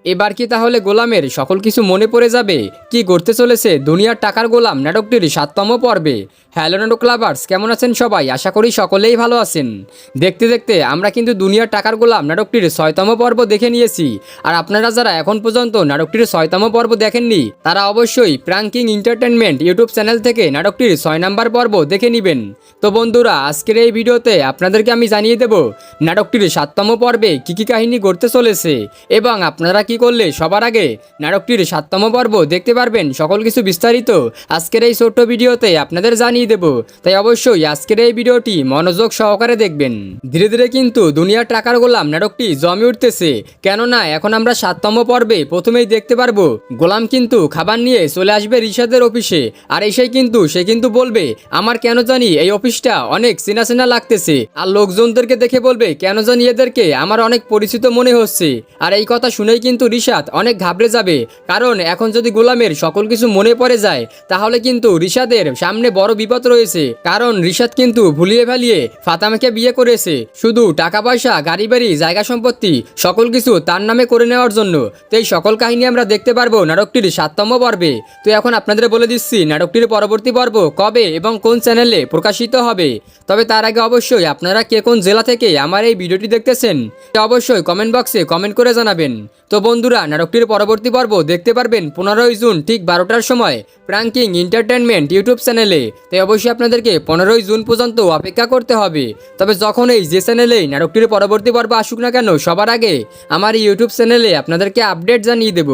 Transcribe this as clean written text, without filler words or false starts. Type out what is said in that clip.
এবার কি তাহলে গোলামের সকল কিছু মনে পড়ে যাবে? কি করতে চলেছে দুনিয়ার টাকার গোলাম নাটকটির ৭তম পর্বে। হ্যালো নাটক লাভার্স, কেমন আছেন সবাই? আশা করি সকলেই ভালো আছেন। দেখতে দেখতে আমরা কিন্তু দুনিয়ার টাকার গোলাম নাটকটির ৬তম পর্ব দেখে নিয়েছি। আর আপনারা যারা এখন পর্যন্ত নাটকটির ৬তম পর্ব দেখেননি তারা অবশ্যই প্রাঙ্কিং এন্টারটেনমেন্ট ইউটিউব চ্যানেল থেকে নাটকটির ৬ নম্বর পর্ব দেখে নেবেন। তো বন্ধুরা, আজকের এই ভিডিওতে আপনাদেরকে আমি জানিয়ে দেব নাটকটির ৭তম পর্বে কী কাহিনী ঘটতে চলেছে এবং আপনারা কি করলে সবার আগে নাটকটির ৭তম পর্ব দেখতে পারবেন সকল কিছু বিস্তারিত আজকের এই ছোট্ট ভিডিওতে আপনাদের জানিয়ে দেব। তাই অবশ্যই আজকের এই ভিডিওটি মনোযোগ সহকারে দেখবেন। ধীরে ধীরে কিন্তু দুনিয়ার টাকার গোলাম নাটকটি জমে উঠতেছে, কেননা এখন আমরা ৭তম পর্বে প্রথমেই দেখতে পারবো গোলাম কিন্তু খাবার নিয়ে চলে আসবে রিশাদের অফিসে। আর এসেই কিন্তু সে কিন্তু বলবে, আমার কেন জানি এই অফিসটা অনেক চেনা চেনা লাগতেছে। আর লোকজনদেরকে দেখে বলবে, কেন জানি এদেরকে আমার অনেক পরিচিত মনে হচ্ছে। আর এই কথা শুনেই কিন্তু রিশাদ অনেক ঘাবড়ে যাবে, কারণ এখন যদি গোলামের সকল কিছু মনে পড়ে যায় তাহলে কিন্তু রিশাদের সামনে বড় বিপদ রয়েছে। কারণ রিশাদ কিন্তু ভুলিয়ে ভালিয়ে ফাতেমাকে বিয়ে করেছে শুধু টাকা পয়সা, গাড়ি বাড়ি, জায়গা সম্পত্তি সকল কিছু তার নামে করে নেওয়ার জন্য। তো এই সকল কাহিনী আমরা দেখতে পারবো নাটকটির ৭তম পর্বে। তো এখন আপনাদের বলে দিচ্ছি নাটকটির পরবর্তী পর্ব কবে এবং কোন চ্যানেলে প্রকাশিত হবে। তবে তার আগে অবশ্যই আপনারা কে কোন জেলা থেকে আমার এই ভিডিওটি দেখতেছেন অবশ্যই কমেন্ট বক্সে কমেন্ট করে জানাবেন। তো বন্ধুরা, নাটকটির পরবর্তী পর্ব দেখতে পারবেন 15ই জুন ঠিক 12টার সময় প্রাঙ্কিং এন্টারটেনমেন্ট ইউটিউব চ্যানেলে। তাই অবশ্যই আপনাদেরকে 15ই জুন পর্যন্ত অপেক্ষা করতে হবে। তবে যখনই যে চ্যানেলেই নাটকটির পরবর্তী পর্ব আসুক না কেন, সবার আগে আমার ইউটিউব চ্যানেলে আপনাদেরকে আপডেট জানিয়ে দেব।